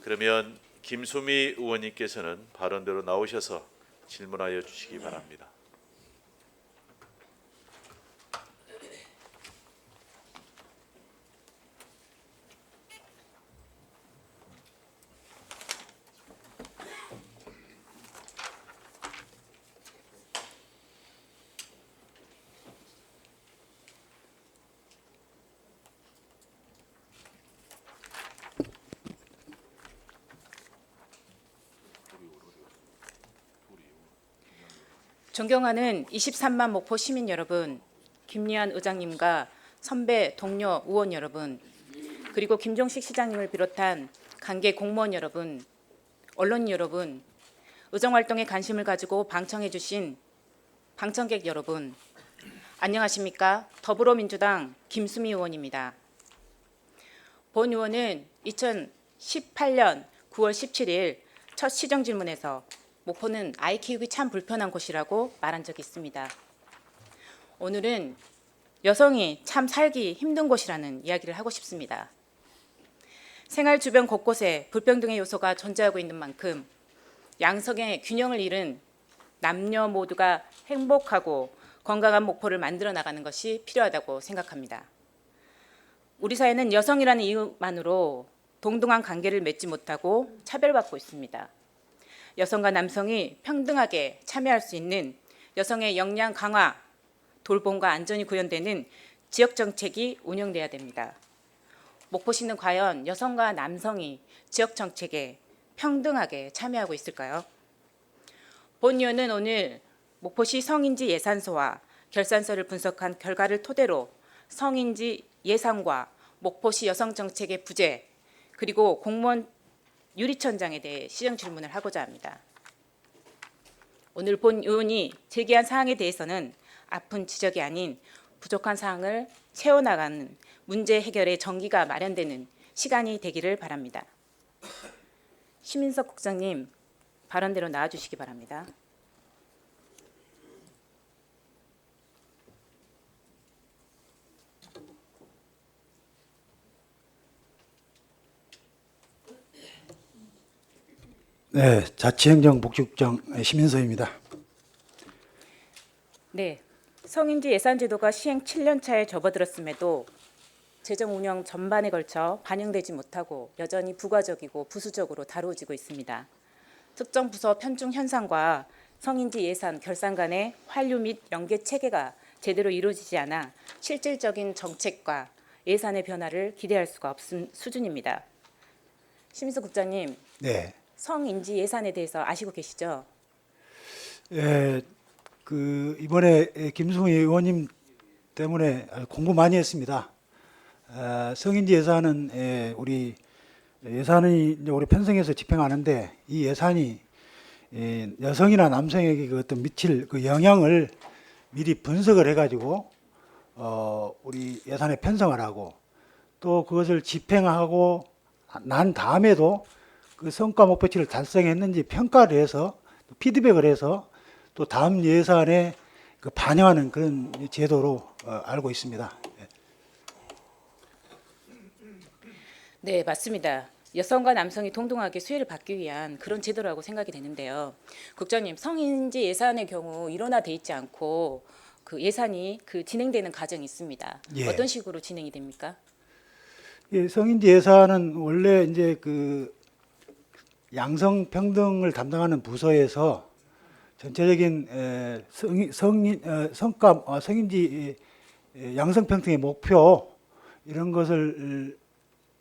그러면 김수미 의원님께서는 발언대로 나오셔서 질문하여 주시기 바랍니다. 존경하는 23만 목포 시민 여러분, 김리안 의장님과 선배 동료 의원 여러분, 그리고 김종식 시장님을 비롯한 관계 공무원 여러분, 언론 여러분, 의정활동에 관심을 가지고 방청해 주신 방청객 여러분, 안녕하십니까? 더불어민주당 김수미 의원입니다. 본 의원은 2018년 9월 17일 첫 시정 질문에서 목포는 아이 키우기 참 불편한 곳이라고 말한 적이 있습니다. 오늘은 여성이 참 살기 힘든 곳이라는 이야기를 하고 싶습니다. 생활 주변 곳곳에 불평등의 요소가 존재하고 있는 만큼 양성의 균형을 잃은 남녀 모두가 행복하고 건강한 목포를 만들어 나가는 것이 필요하다고 생각합니다. 우리 사회는 여성이라는 이유만으로 동등한 관계를 맺지 못하고 차별받고 있습니다. 여성과 남성이 평등하게 참여할 수 있는 여성의 역량 강화, 돌봄과 안전이 구현되는 지역 정책이 운영돼야 됩니다. 목포시는 과연 여성과 남성이 지역 정책에 평등하게 참여하고 있을까요? 본 의원은 오늘 목포시 성인지 예산서와 결산서를 분석한 결과를 토대로 성인지 예산과 목포시 여성 정책의 부재, 그리고 공무원 유리천장에 대해 시정 질문을 하고자 합니다. 오늘 본 의원이 제기한 사항에 대해서는 아픈 지적이 아닌 부족한 사항을 채워나가는 문제 해결의 전기가 마련되는 시간이 되기를 바랍니다. 심인석 국장님, 발언대로 나와주시기 바랍니다. 네, 자치행정복지국장 심인서입니다. 네, 성인지 예산제도가 시행 7년 차에 접어들었음에도 재정 운영 전반에 걸쳐 반영되지 못하고 여전히 부가적이고 부수적으로 다루어지고 있습니다. 특정 부서 편중 현상과 성인지 예산 결산 간의 환류 및 연계 체계가 제대로 이루어지지 않아 실질적인 정책과 예산의 변화를 기대할 수가 없은 수준입니다. 심인석 국장님, 네, 성인지 예산에 대해서 아시고 계시죠? 이번에 김수미 의원님 때문에 공부 많이 했습니다. 성인지 예산은 우리 예산이 이제 우리 편성해서 집행하는데 이 예산이 여성이나 남성에게 그 어떤 미칠 그 영향을 미리 분석을 해가지고 우리 예산에 편성을 하고 또 그것을 집행하고 난 다음에도 그 성과 목표치를 달성했는지 평가를 해서 피드백을 해서 또 다음 예산에 그 반영하는 그런 제도로 알고 있습니다. 네, 맞습니다. 여성과 남성이 동등하게 수혜를 받기 위한 그런 제도라고 생각이 되는데요. 국장님, 성인지 예산의 경우 일원화돼 있지 않고 그 예산이 진행되는 과정이 있습니다. 예. 어떤 식으로 진행이 됩니까? 예, 성인지 예산은 원래 이제 그 양성 평등을 담당하는 부서에서 전체적인 성과 성인지 양성 평등의 목표 이런 것을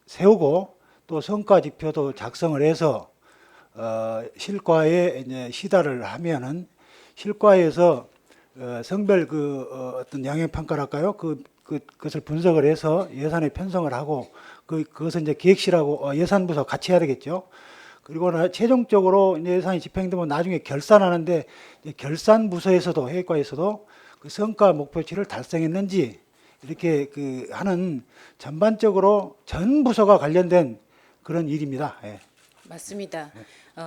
세우고 또 성과 지표도 작성을 해서 실과에 이제 시달을 하면은 실과에서 성별 어떤 양형 평가랄까요? 그것을 분석을 해서 예산에 편성을 하고 그것을 이제 기획실하고 예산부서 같이 해야 되겠죠. 그리고 최종적으로 예산이 집행되면 나중에 결산하는데 결산부서에서도 회계과에서도 그 성과 목표치를 달성했는지 이렇게 하는 전반적으로 전 부서가 관련된 그런 일입니다. 예. 맞습니다.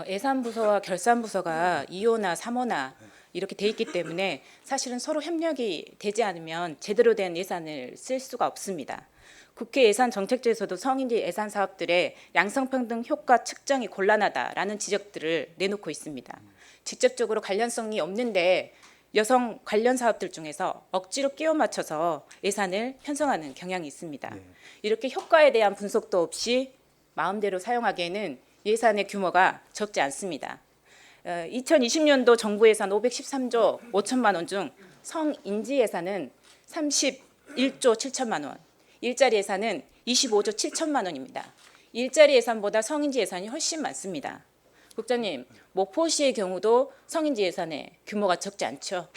예산부서와 결산부서가 2호나 3호나 이렇게 돼 있기 때문에 사실은 서로 협력이 되지 않으면 제대로 된 예산을 쓸 수가 없습니다. 국회 예산정책처에서도 성인지 예산 사업들의 양성평등 효과 측정이 곤란하다라는 지적들을 내놓고 있습니다. 직접적으로 관련성이 없는데 여성 관련 사업들 중에서 억지로 끼워 맞춰서 예산을 편성하는 경향이 있습니다. 이렇게 효과에 대한 분석도 없이 마음대로 사용하기에는 예산의 규모가 적지 않습니다. 2020년도 정부 예산 513조 5천만 원 중 성인지 예산은 31조 7천만 원, 일자리 예산은 25조 7천만 원입니다. 일자리 예산보다 성인지 예산이 훨씬 많습니다. 국장님, 목포시의 경우도 성인지 예산의 규모가 적지 않죠?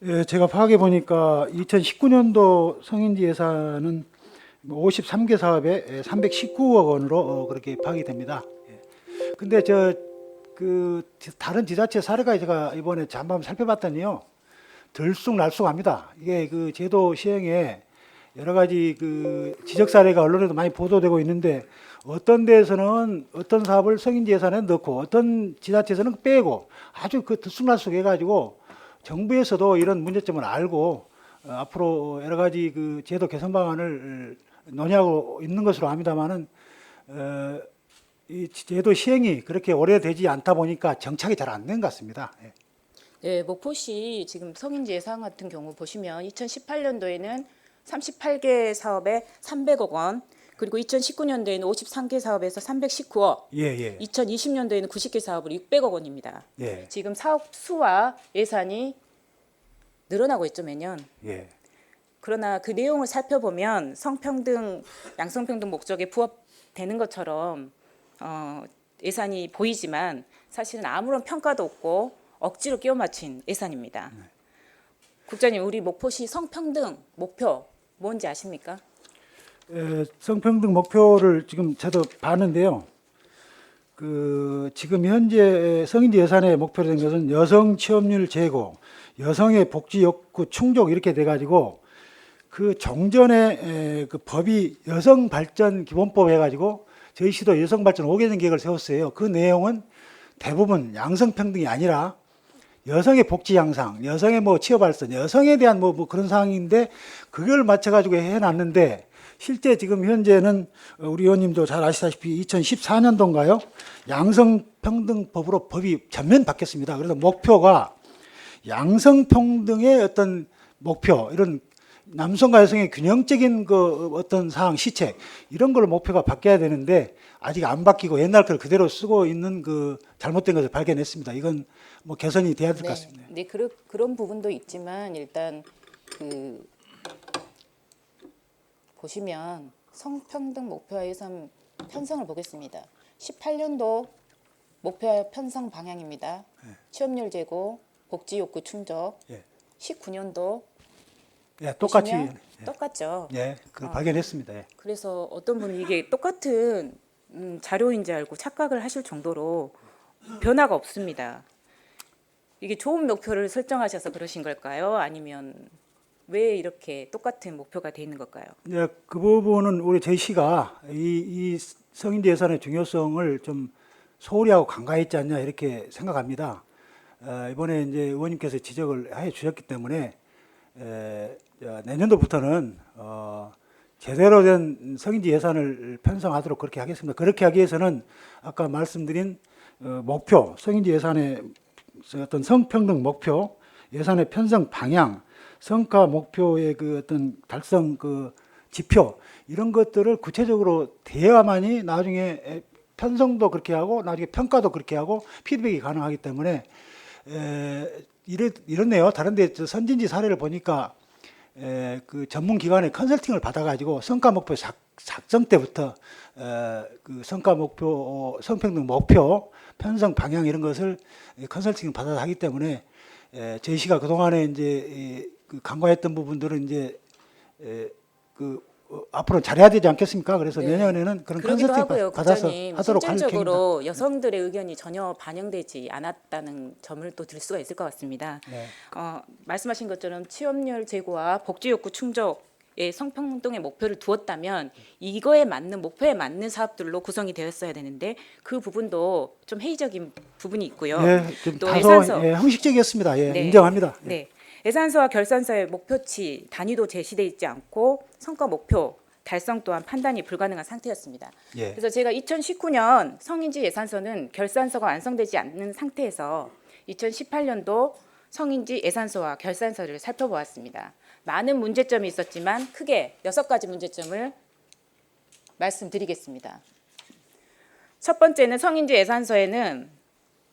예, 제가 파악해 보니까 2019년도 성인지 예산은 53개 사업에 319억 원으로 그렇게 파악이 됩니다. 예. 근데 다른 지자체 사례가 제가 이번에 잠깐 살펴봤더니요, 들쑥날쑥합니다. 이게 그 제도 시행에 여러 가지 그 지적 사례가 언론에도 많이 보도되고 있는데, 어떤 데에서는 어떤 사업을 성인지 예산에 넣고 어떤 지자체에서는 빼고 아주 그 들쑥날쑥해가지고 정부에서도 이런 문제점을 알고 앞으로 여러 가지 그 제도 개선 방안을 논의하고 있는 것으로 압니다만은 이 제도 시행이 그렇게 오래되지 않다 보니까 정착이 잘 안 된 것 같습니다. 예. 네, 목포시 지금 성인지 예산 같은 경우 보시면 2018년도에는 38개 사업에 300억 원, 그리고 2019년도에는 53개 사업에서 319억, 예. 2020년도에는 90개 사업으로 600억 원입니다. 예. 지금 사업 수와 예산이 늘어나고 있죠, 매년. 예. 그러나 그 내용을 살펴보면 성평등, 양성평등 목적에 부합되는 것처럼 예산이 보이지만 사실은 아무런 평가도 없고 억지로 끼워 맞춘 예산입니다. 국장님, 우리 목포시 성평등 목표 뭔지 아십니까? 성평등 목표를 지금 저도 봤는데요. 그 지금 현재 성인지 예산의 목표로 된 것은 여성 취업률 제고, 여성의 복지 욕구 충족 이렇게 돼가지고 그 종전에 그 법이 여성 발전 기본법 해가지고 저희 시도 여성 발전 5개년 계획을 세웠어요. 그 내용은 대부분 양성평등이 아니라 여성의 복지 향상, 여성의 뭐 취업 발전, 여성에 대한 뭐 그런 사항인데 그걸 맞춰가지고 해놨는데, 실제 지금 현재는 우리 의원님도 잘 아시다시피 2014년도인가요? 양성평등법으로 법이 전면 바뀌었습니다. 그래서 목표가 양성평등의 어떤 목표, 이런 남성과 여성의 균형적인 그 어떤 사항, 시책 이런 걸로 목표가 바뀌어야 되는데 아직 안 바뀌고 옛날 걸 그대로 쓰고 있는 그 잘못된 것을 발견했습니다. 이건 뭐 개선이 돼야 될 것 같습니다. 네, 그런 부분도 있지만 일단 그 보시면 성평등 목표와 예산 편성을 보겠습니다. 18년도 목표 편성 방향입니다. 취업률 제고, 복지 욕구 충족. 19년도 예, 똑같이 똑같죠. 예, 그걸 발견했습니다. 예. 그래서 어떤 분이 이게 똑같은 자료인지 알고 착각을 하실 정도로 변화가 없습니다. 이게 좋은 목표를 설정하셔서 그러신 걸까요? 아니면 왜 이렇게 똑같은 목표가 돼 있는 걸까요? 예, 그 부분은 우리 저희 시가 이 성인지 예산의 중요성을 좀 소홀히 하고 간과했지 않냐 이렇게 생각합니다. 이번에 이제 의원님께서 지적을 해 주셨기 때문에 내년도부터는 제대로 된 성인지 예산을 편성하도록 그렇게 하겠습니다. 그렇게 하기 위해서는 아까 말씀드린 목표, 성인지 예산의 어떤 성평등 목표, 예산의 편성 방향, 성과 목표의 그 어떤 달성 그 지표 이런 것들을 구체적으로 대야만이 나중에 편성도 그렇게 하고 나중에 평가도 그렇게 하고 피드백이 가능하기 때문에 이렇네요. 다른데 선진지 사례를 보니까 그 전문 기관의 컨설팅을 받아가지고 성과 목표 작성 때부터 그 성과 목표, 성평등 목표, 편성 방향 이런 것을 컨설팅을 받아서 하기 때문에 저희 시가 그 동안에 이제 그 간과했던 부분들은 이제 앞으로 잘해야 되지 않겠습니까? 그래서 내년에는 그런 그러기도 컨설팅 하고요, 받아서 국장님. 하도록 할 계획입니다. 실질적으로 여성들의 의견이 전혀 반영되지 않았다는 점을 또 들 수가 있을 것 같습니다. 네. 말씀하신 것처럼 취업률 제고와 복지 욕구 충족 성평등의 목표를 두었다면 이거에 맞는 목표에 맞는 사업들로 구성이 되었어야 되는데 그 부분도 좀 회의적인 부분이 있고요. 예, 좀 또 다소 예산서. 형식적이었습니다. 예, 네. 인정합니다. 예. 네. 예산서와 결산서의 목표치 단위도 제시돼 있지 않고 성과 목표 달성 또한 판단이 불가능한 상태였습니다. 예. 그래서 제가 2019년 성인지 예산서는 결산서가 완성되지 않는 상태에서 2018년도 성인지 예산서와 결산서를 살펴보았습니다. 많은 문제점이 있었지만 크게 6가지 문제점을 말씀드리겠습니다. 첫 번째는 성인지 예산서에는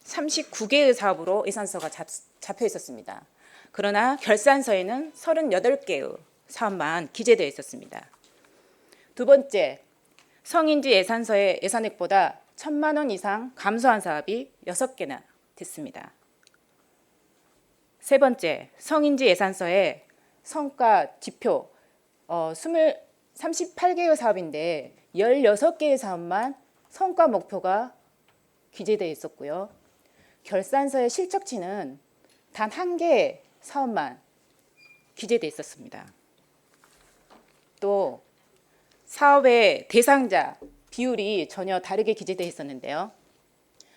39개의 사업으로 예산서가 잡혀 있었습니다. 그러나 결산서에는 38개의 사업만 기재되어 있었습니다. 두 번째, 성인지 예산서의 예산액보다 1,000만 원 이상 감소한 사업이 6개나 됐습니다. 세 번째, 성인지 예산서의 성과 지표 38개의 사업인데 16개의 사업만 성과 목표가 기재되어 있었고요. 결산서의 실적치는 단 1개의 사업만 기재되어 있었습니다. 또 사업의 대상자 비율이 전혀 다르게 기재되어 있었는데요.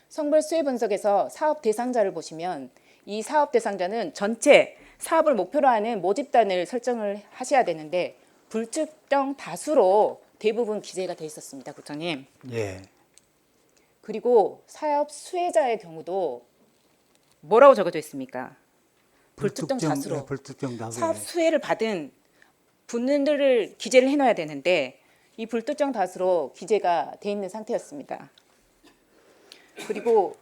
성별 수혜 분석에서 사업 대상자를 보시면 이 사업 대상자는 전체 사업을 목표로 하는 모집단을 설정을 하셔야 되는데 불특정 다수로 대부분 기재가 되어 있었습니다, 국장님. 예. 그리고 사업 수혜자의 경우도 뭐라고 적어져 있습니까? 불특정 다수로. 예, 불특정 다수. 사업 수혜를 받은 분들을 기재를 해놔야 되는데 이 불특정 다수로 기재가 돼 있는 상태였습니다. 그리고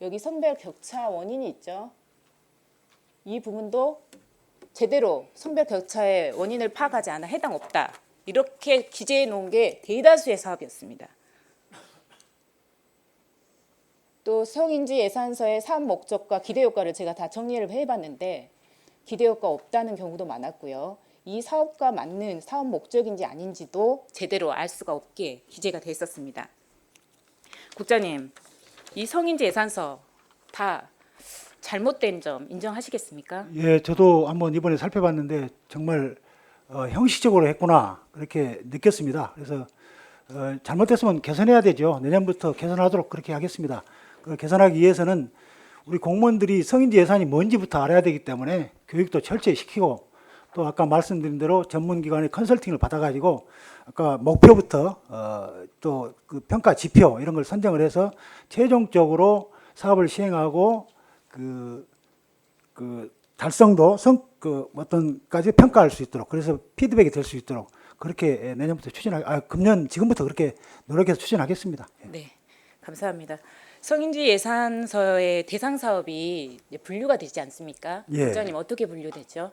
여기 성별 격차 원인이 있죠. 이 부분도 제대로 성별 격차의 원인을 파악하지 않아 해당 없다. 이렇게 기재해 놓은 게 대다수의 사업이었습니다. 또 성인지 예산서의 사업 목적과 기대 효과를 제가 다 정리를 해봤는데 기대 효과 없다는 경우도 많았고요. 이 사업과 맞는 사업 목적인지 아닌지도 제대로 알 수가 없게 기재가 돼 있었습니다. 국장님, 이 성인지 예산서 다 잘못된 점 인정하시겠습니까? 예, 저도 한번 이번에 살펴봤는데 정말 형식적으로 했구나 그렇게 느꼈습니다. 그래서 잘못됐으면 개선해야 되죠. 내년부터 개선하도록 그렇게 하겠습니다. 그 개선하기 위해서는 우리 공무원들이 성인지 예산이 뭔지부터 알아야 되기 때문에 교육도 철저히 시키고 또 아까 말씀드린 대로 전문기관의 컨설팅을 받아가지고 아까 목표부터 또 그 평가 지표 이런 걸 선정을 해서 최종적으로 사업을 시행하고 그 달성도 어떤까지 평가할 수 있도록 그래서 피드백이 될 수 있도록 그렇게 내년부터 금년 지금부터 그렇게 노력해서 추진하겠습니다. 네, 감사합니다. 성인지 예산서의 대상 사업이 분류가 되지 않습니까? 예. 국장님 어떻게 분류되죠?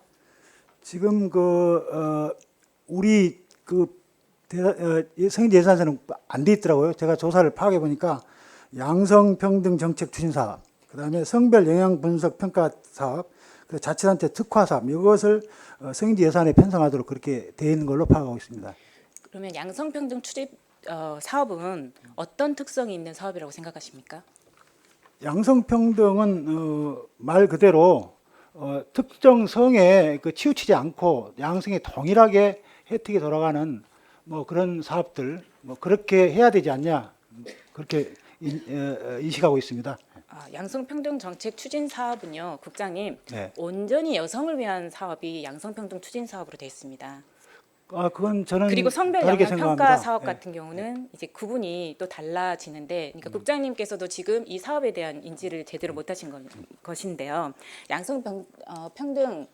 지금 우리 성인지 예산서는 안 돼 있더라고요. 제가 조사를 파악해 보니까 양성평등 정책 추진 사업, 그다음에 성별 영향 분석 평가 사업, 그리고 자치단체 특화 사업 이것을 성인지 예산에 편성하도록 그렇게 되어 있는 걸로 파악하고 있습니다. 그러면 양성평등 추진 사업은 어떤 특성이 있는 사업이라고 생각하십니까? 양성평등은 말 그대로 특정 성에 치우치지 않고 양성에 동일하게 혜택이 돌아가는 뭐 그런 사업들 그렇게 해야 되지 않냐 그렇게 인식하고 있습니다. 양성평등 정책 추진 사업은요, 국장님, 네. 온전히 여성을 위한 사업이 양성평등 추진 사업으로 되어 있습니다. 그건 저는 그리고 성별 다르게 영향 생각합니다. 평가 사업 예. 같은 경우는 이제 구분이 또 달라지는데, 그러니까 국장님께서도 지금 이 사업에 대한 인지를 제대로 못하신 것인데요. 양성평등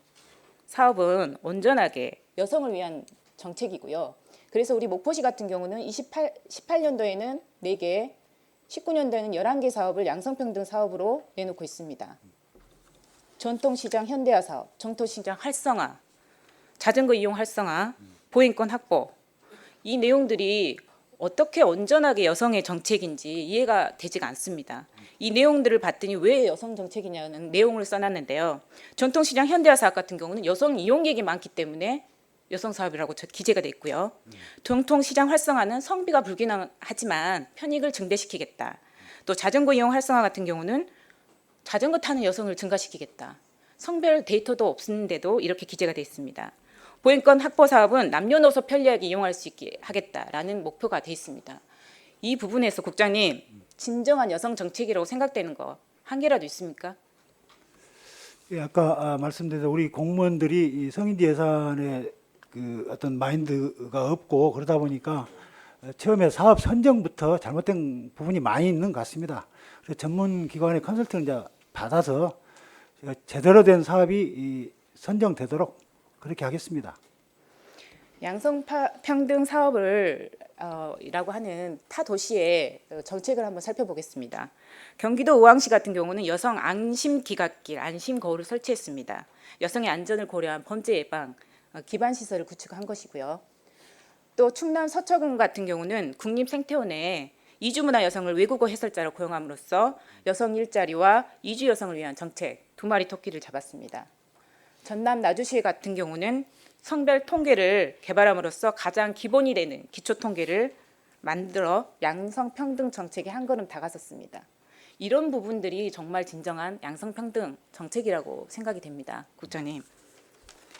사업은 온전하게 여성을 위한 정책이고요. 그래서 우리 목포시 같은 경우는 18년도에는 4개, 19년도에는 11개 사업을 양성평등 사업으로 내놓고 있습니다. 전통시장 현대화 사업, 전통시장 활성화, 자전거 이용 활성화, 보행권 확보, 이 내용들이 어떻게 온전하게 여성의 정책인지 이해가 되지가 않습니다. 이 내용들을 봤더니 왜 여성 정책이냐는 내용을 써놨는데요. 전통시장 현대화 사업 같은 경우는 여성 이용객이 많기 때문에 여성 사업이라고 기재가 돼 있고요. 전통시장 활성화는 성비가 불균형하지만 편익을 증대시키겠다. 또 자전거 이용 활성화 같은 경우는 자전거 타는 여성을 증가시키겠다. 성별 데이터도 없는데도 이렇게 기재가 돼 있습니다. 보행권 확보 사업은 남녀노소 편리하게 이용할 수 있게 하겠다라는 목표가 돼 있습니다. 이 부분에서 국장님 진정한 여성 정책이라고 생각되는 거 한 개라도 있습니까? 예, 아까 말씀드린 대로 우리 공무원들이 이 성인지 예산에 그 어떤 마인드가 없고 그러다 보니까 처음에 사업 선정부터 잘못된 부분이 많이 있는 것 같습니다. 그래서 전문 기관의 컨설팅을 이제 받아서 제가 제대로 된 사업이 선정되도록 그렇게 하겠습니다. 양성평등 사업을 이라고 하는 타 도시의 정책을 한번 살펴보겠습니다. 경기도 의왕시 같은 경우는 여성 안심 기갓길, 안심 거울을 설치했습니다. 여성의 안전을 고려한 범죄 예방 기반 시설을 구축한 것이고요. 또 충남 서초군 같은 경우는 국립생태원에 이주문화 여성을 외국어 해설자로 고용함으로써 여성 일자리와 이주 여성을 위한 정책 2마리 토끼를 잡았습니다. 전남 나주시 같은 경우는 성별 통계를 개발함으로써 가장 기본이 되는 기초 통계를 만들어 양성평등 정책에 한 걸음 다가섰습니다. 이런 부분들이 정말 진정한 양성평등 정책이라고 생각이 됩니다, 국장님.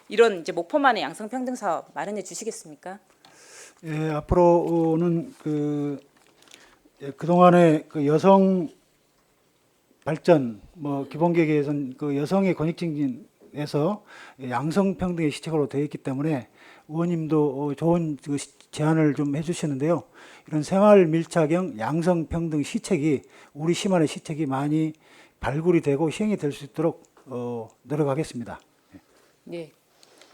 이런 이제 목포만의 양성평등 사업 마련해 주시겠습니까? 예, 앞으로는 그동안의 그 여성 발전, 뭐 기본계획 개선, 그 여성의 권익 증진에서 양성평등의 시책으로 되어 있기 때문에 의원님도 좋은 그 제안을 좀 해주시는데요. 이런 생활 밀착형 양성평등 시책이 우리 시만의 시책이 많이 발굴이 되고 시행이 될 수 있도록 노력하겠습니다. 네.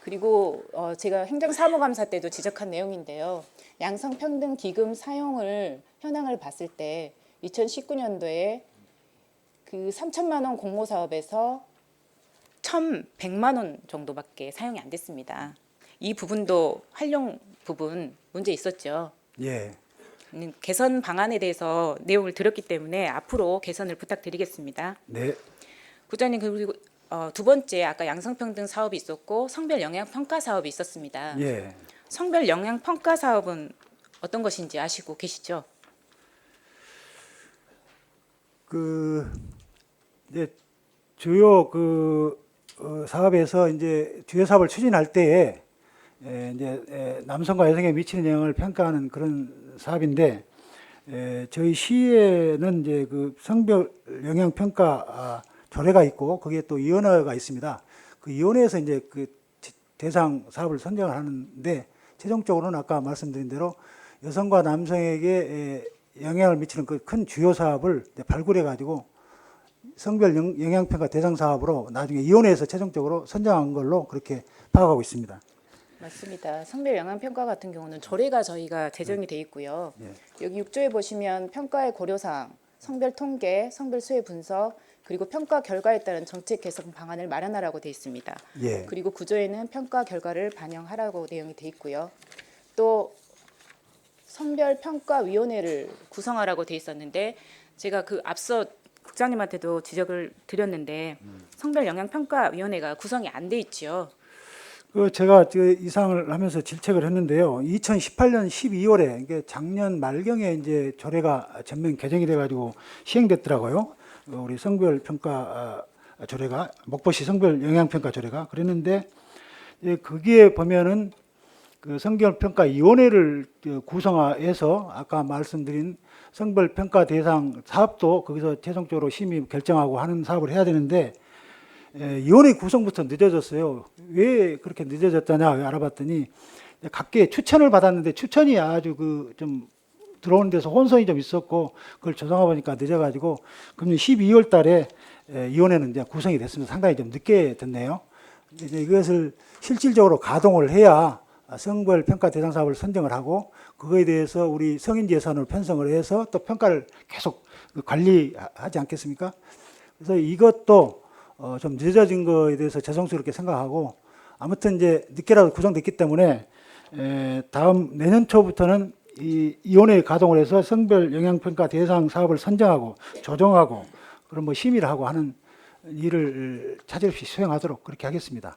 그리고 제가 행정사무감사 때도 지적한 내용인데요. 양성평등 기금 사용을 현황을 봤을 때 2019년도에 그 3천만 원 공모 사업에서 1,100만 원 정도밖에 사용이 안 됐습니다. 이 부분도 활용 부분 문제 있었죠. 예. 개선 방안에 대해서 내용을 들었기 때문에 앞으로 개선을 부탁드리겠습니다. 네. 부장님 그리고 두 번째 아까 양성평등 사업이 있었고 성별 영향 평가 사업이 있었습니다. 예. 성별 영향 평가 사업은 어떤 것인지 아시고 계시죠? 이제 주요 사업에서 이제 주요 사업을 추진할 때에 이제 남성과 여성에 미치는 영향을 평가하는 그런 사업인데 저희 시에는 이제 그 성별 영향 평가 조례가 있고 거기에 또 위원회가 있습니다. 그 위원회에서 이제 그 대상 사업을 선정을 하는데 최종적으로는 아까 말씀드린 대로 여성과 남성에게 영향을 미치는 그 큰 주요 사업을 발굴해 가지고 성별 영향평가 대상 사업으로 나중에 위원회에서 최종적으로 선정한 걸로 그렇게 파악하고 있습니다. 맞습니다. 성별 영향 평가 같은 경우는 조례가 저희가 제정이 돼 있고요. 여기 6조에 보시면 평가의 고려사항, 성별 통계, 성별 수혜 분석, 그리고 평가 결과에 따른 정책 개선 방안을 마련하라고 돼 있습니다. 예. 그리고 9조에는 평가 결과를 반영하라고 내용이 돼 있고요. 또 성별평가위원회를 구성하라고 돼 있었는데 제가 그 앞서 국장님한테도 지적을 드렸는데 성별영향평가위원회가 구성이 안 돼 있죠. 제가 이 사항을 하면서 질책을 했는데요. 2018년 12월에 이게 작년 말경에 이제 조례가 전면 개정이 돼가지고 시행됐더라고요. 우리 성별평가 조례가 목포시 성별영향평가 조례가 그랬는데 거기에 보면은 그 성별평가위원회를 구성해서 아까 말씀드린 성별평가 대상 사업도 거기서 최종적으로 심의 결정하고 하는 사업을 해야 되는데 위원회 구성부터 늦어졌어요. 왜 그렇게 늦어졌다냐 알아봤더니 각계 추천을 받았는데 추천이 아주 좀 들어오는 데서 혼선이 좀 있었고 그걸 조정해 보니까 늦어가지고 금년 12월 달에 위원회는 이제 구성이 됐습니다. 상당히 좀 늦게 됐네요. 이제 이것을 실질적으로 가동을 해야 성별 평가 대상 사업을 선정을 하고 그거에 대해서 우리 성인지 예산으로 편성을 해서 또 평가를 계속 관리하지 않겠습니까? 그래서 이것도 좀 늦어진 거에 대해서 죄송스럽게 생각하고 아무튼 이제 늦게라도 구성됐기 때문에 다음 내년 초부터는 이 위원회 가동을 해서 성별 영향 평가 대상 사업을 선정하고 조정하고 그런 뭐 심의를 하고 하는 일을 차질 없이 수행하도록 그렇게 하겠습니다.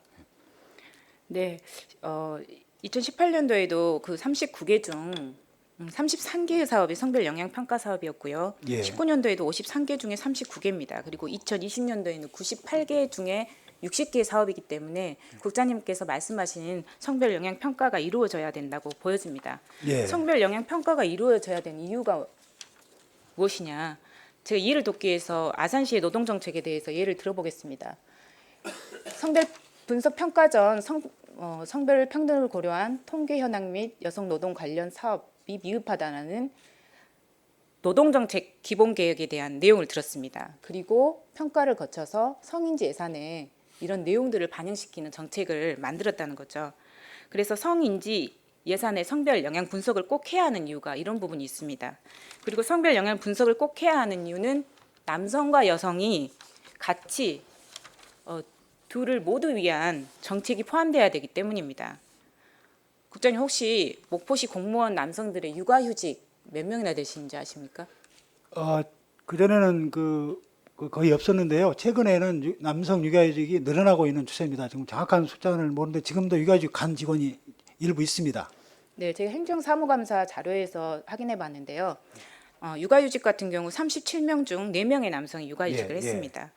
네. 2018년도에도 그 39개 중 33개의 사업이 성별 영향 평가 사업이었고요. 예. 19년도에도 53개 중에 39개입니다. 그리고 2020년도에는 98개 중에 60개의 사업이기 때문에 국장님께서 말씀하신 성별 영향 평가가 이루어져야 된다고 보여집니다. 예. 성별 영향 평가가 이루어져야 되는 이유가 무엇이냐? 제가 이해를 돕기 위해서 아산시의 노동 정책에 대해서 예를 들어보겠습니다. 성별 분석 평가 전 성별 평등을 고려한 통계 현황 및 여성 노동 관련 사업이 미흡하다는 노동정책 기본계획에 대한 내용을 들었습니다. 그리고 평가를 거쳐서 성인지 예산에 이런 내용들을 반영시키는 정책을 만들었다는 거죠. 그래서 성인지 예산의 성별 영향 분석을 꼭 해야 하는 이유가 이런 부분이 있습니다. 그리고 성별 영향 분석을 꼭 해야 하는 이유는 남성과 여성이 같이 둘을 모두 위한 정책이 포함되어야 되기 때문입니다. 국장님 혹시 목포시 공무원 남성들의 육아휴직 몇 명이나 되시는지 아십니까? 그전에는 거의 없었는데요. 최근에는 남성 육아휴직이 늘어나고 있는 추세입니다. 지금 정확한 숫자는 모르는데 지금도 육아휴직 간 직원이 일부 있습니다. 네, 제가 행정사무감사 자료에서 확인해 봤는데요. 육아휴직 같은 경우 37명 중 4명의 남성이 육아휴직을 예, 예. 했습니다.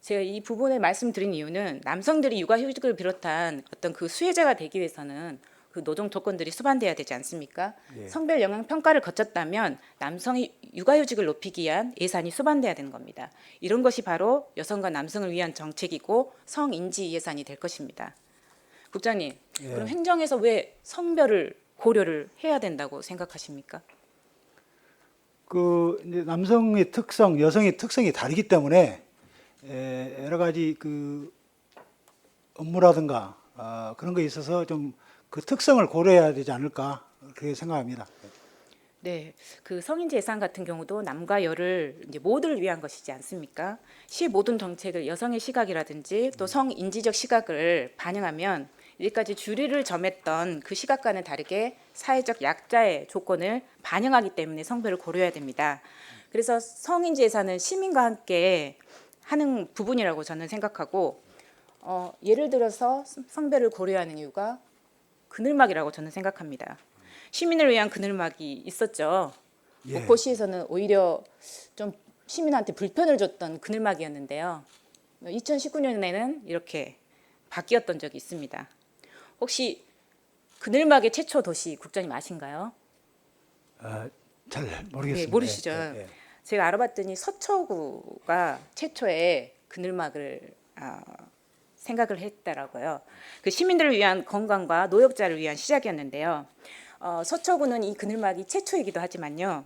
제가 이 부분을 말씀드린 이유는 남성들이 육아휴직을 비롯한 어떤 그 수혜자가 되기 위해서는 그 노동 조건들이 수반돼야 되지 않습니까? 예. 성별 영향 평가를 거쳤다면 남성이 육아휴직을 높이기 위한 예산이 수반돼야 되는 겁니다. 이런 것이 바로 여성과 남성을 위한 정책이고 성인지 예산이 될 것입니다. 국장님, 예. 그럼 행정에서 왜 성별을 고려를 해야 된다고 생각하십니까? 이제 남성의 특성, 여성의 특성이 다르기 때문에 여러 가지 업무라든가 그런 거에 있어서 좀 그 특성을 고려해야 되지 않을까 그렇게 생각합니다. 네, 그 성인지 예산 같은 경우도 남과 여를 이제 모두를 위한 것이지 않습니까? 시 모든 정책을 여성의 시각이라든지 또 성인지적 시각을 반영하면 이제까지 주류를 점했던 그 시각과는 다르게 사회적 약자의 조건을 반영하기 때문에 성별을 고려해야 됩니다. 그래서 성인지 예산은 시민과 함께 하는 부분이라고 저는 생각하고 예를 들어서 성별을 고려하는 이유가 그늘막이라고 저는 생각합니다. 시민을 위한 그늘막이 있었죠. 예. 목포시에서는 오히려 좀 시민한테 불편을 줬던 그늘막이었는데요. 2019년에는 이렇게 바뀌었던 적이 있습니다. 혹시 그늘막의 최초 도시 국장님 아신가요? 잘 모르겠습니다. 네, 모르시죠. 예. 제가 알아봤더니 서초구가 최초의 그늘막을 생각을 했더라고요. 그 시민들을 위한 건강과 노역자를 위한 시작이었는데요. 서초구는 이 그늘막이 최초이기도 하지만요.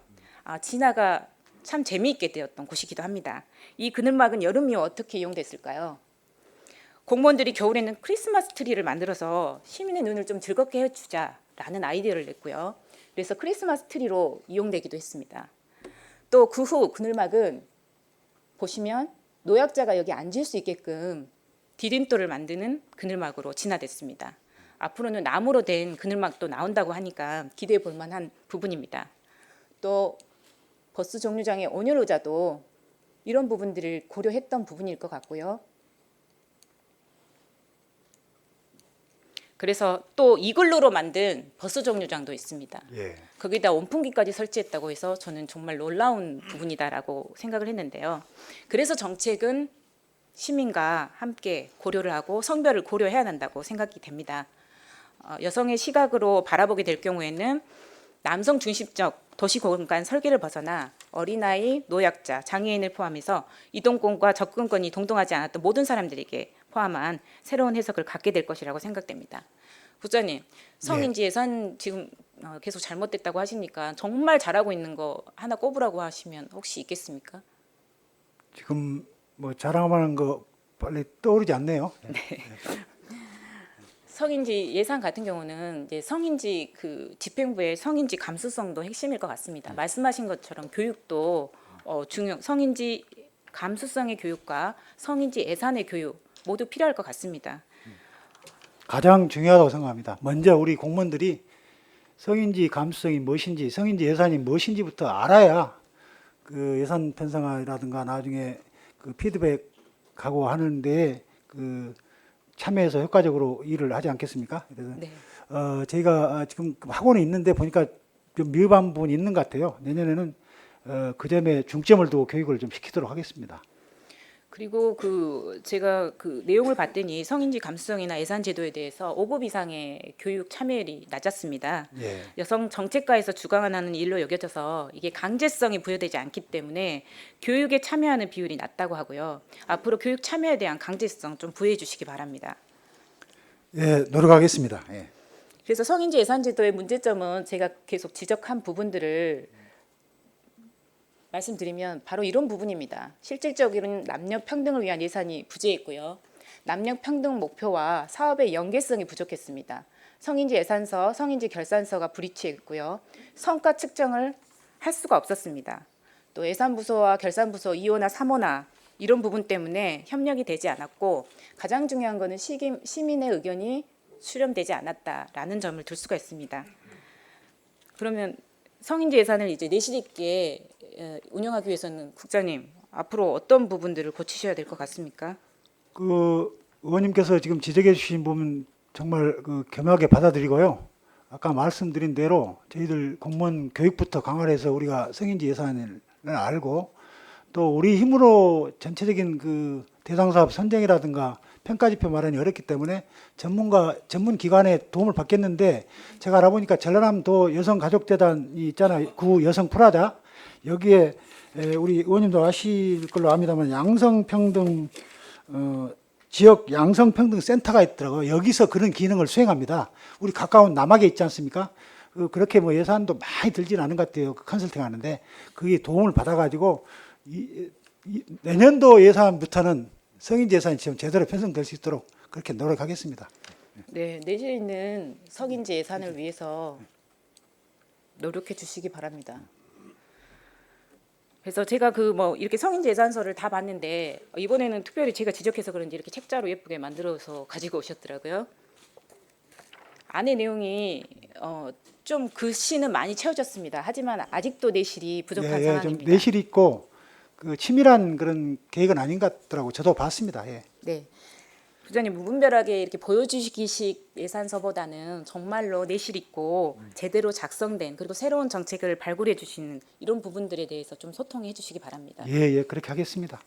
진화가 참 재미있게 되었던 곳이기도 합니다. 이 그늘막은 여름 이후 어떻게 이용됐을까요? 공무원들이 겨울에는 크리스마스 트리를 만들어서 시민의 눈을 좀 즐겁게 해주자라는 아이디어를 냈고요. 그래서 크리스마스 트리로 이용되기도 했습니다. 또 그 후 그늘막은 보시면 노약자가 여기 앉을 수 있게끔 디딤돌을 만드는 그늘막으로 진화됐습니다. 앞으로는 나무로 된 그늘막도 나온다고 하니까 기대해 볼 만한 부분입니다. 또 버스 정류장의 온열 의자도 이런 부분들을 고려했던 부분일 것 같고요. 그래서 또 이글루로 만든 버스 정류장도 있습니다. 예. 거기다 온풍기까지 설치했다고 해서 저는 정말 놀라운 부분이다라고 생각을 했는데요. 그래서 정책은 시민과 함께 고려를 하고 성별을 고려해야 한다고 생각이 됩니다. 여성의 시각으로 바라보게 될 경우에는 남성 중심적 도시 공간 설계를 벗어나 어린아이, 노약자, 장애인을 포함해서 이동권과 접근권이 동등하지 않았던 모든 사람들에게 포함한 새로운 해석을 갖게 될 것이라고 생각됩니다. 국장님, 성인지 예산 지금 계속 잘못됐다고 하시니까 정말 잘하고 있는 거 하나 꼽으라고 하시면 혹시 있겠습니까? 지금 자랑하는 거 빨리 떠오르지 않네요. 성인지 예산 같은 경우는 이제 성인지 그 집행부의 성인지 감수성도 핵심일 것 같습니다. 말씀하신 것처럼 교육도 성인지 감수성의 교육과 성인지 예산의 교육 모두 필요할 것 같습니다. 가장 중요하다고 생각합니다. 먼저 우리 공무원들이 성인지 감수성이 무엇인지, 성인지 예산이 무엇인지부터 알아야 그 예산 편성이라든가 나중에 그 피드백하고 하는데 참여해서 효과적으로 일을 하지 않겠습니까? 그래서 네. 저희가 지금 학원에 있는데 보니까 좀 미흡한 부분이 있는 것 같아요. 내년에는 그 점에 중점을 두고 교육을 좀 시키도록 하겠습니다. 그리고 제가 내용을 봤더니 성인지 감수성이나 예산 제도에 대해서 5급 이상의 교육 참여율이 낮았습니다. 예. 여성 정책과에서 주관하는 일로 여겨져서 이게 강제성이 부여되지 않기 때문에 교육에 참여하는 비율이 낮다고 하고요. 앞으로 교육 참여에 대한 강제성 좀 부여해 주시기 바랍니다. 예, 노력하겠습니다. 예. 그래서 성인지 예산 제도의 문제점은 제가 계속 지적한 부분들을 말씀드리면 바로 이런 부분입니다. 실질적으로는 남녀 평등을 위한 예산이 부재했고요. 남녀 평등 목표와 사업의 연계성이 부족했습니다. 성인지 예산서, 성인지 결산서가 불일치했고요. 성과 측정을 할 수가 없었습니다. 또 예산부서와 결산부서 2호나 3호나 이런 부분 때문에 협력이 되지 않았고 가장 중요한 것은 시민의 의견이 수렴되지 않았다라는 점을 들 수가 있습니다. 그러면 성인지 예산을 이제 내실 있게 운영하기 위해서는 국장님 앞으로 어떤 부분들을 고치셔야 될 것 같습니까? 그 의원님께서 지금 지적해 주신 부분 정말 겸허하게 받아들이고요. 아까 말씀드린 대로 저희들 공무원 교육부터 강화를 해서 우리가 성인지 예산을 알고 또 우리 힘으로 전체적인 대상 사업 선정이라든가 평가 지표 마련이 어렵기 때문에 전문 기관의 도움을 받겠는데 제가 알아보니까 전라남도 여성가족재단이 있잖아요. 구 여성 프라자 여기에 우리 의원님도 아실 걸로 압니다만 양성평등 지역 양성평등 센터가 있더라고요. 여기서 그런 기능을 수행합니다. 우리 가까운 남학에 있지 않습니까? 그렇게 뭐 예산도 많이 들지는 않은 것 같아요. 컨설팅 하는데 그게 도움을 받아가지고 내년도 예산부터는 성인지 예산이 지금 제대로 편성될 수 있도록 그렇게 노력하겠습니다. 네, 내실 있는 성인지 예산을 위해서 노력해 주시기 바랍니다. 그래서 제가 이렇게 성인지 예산서를 다 봤는데 이번에는 특별히 제가 지적해서 그런지 이렇게 책자로 예쁘게 만들어서 가지고 오셨더라고요. 안에 내용이 좀 글씨는 많이 채워졌습니다. 하지만 아직도 내실이 부족한 좀 상황입니다. 내실이 있고 치밀한 그런 계획은 아닌 것 같더라고. 저도 봤습니다. 예. 네. 부장님 무분별하게 이렇게 보여주기식 예산서보다는 정말로 내실 있고 제대로 작성된 그리고 새로운 정책을 발굴해 주시는 이런 부분들에 대해서 좀 소통해 주시기 바랍니다. 예, 그렇게 하겠습니다.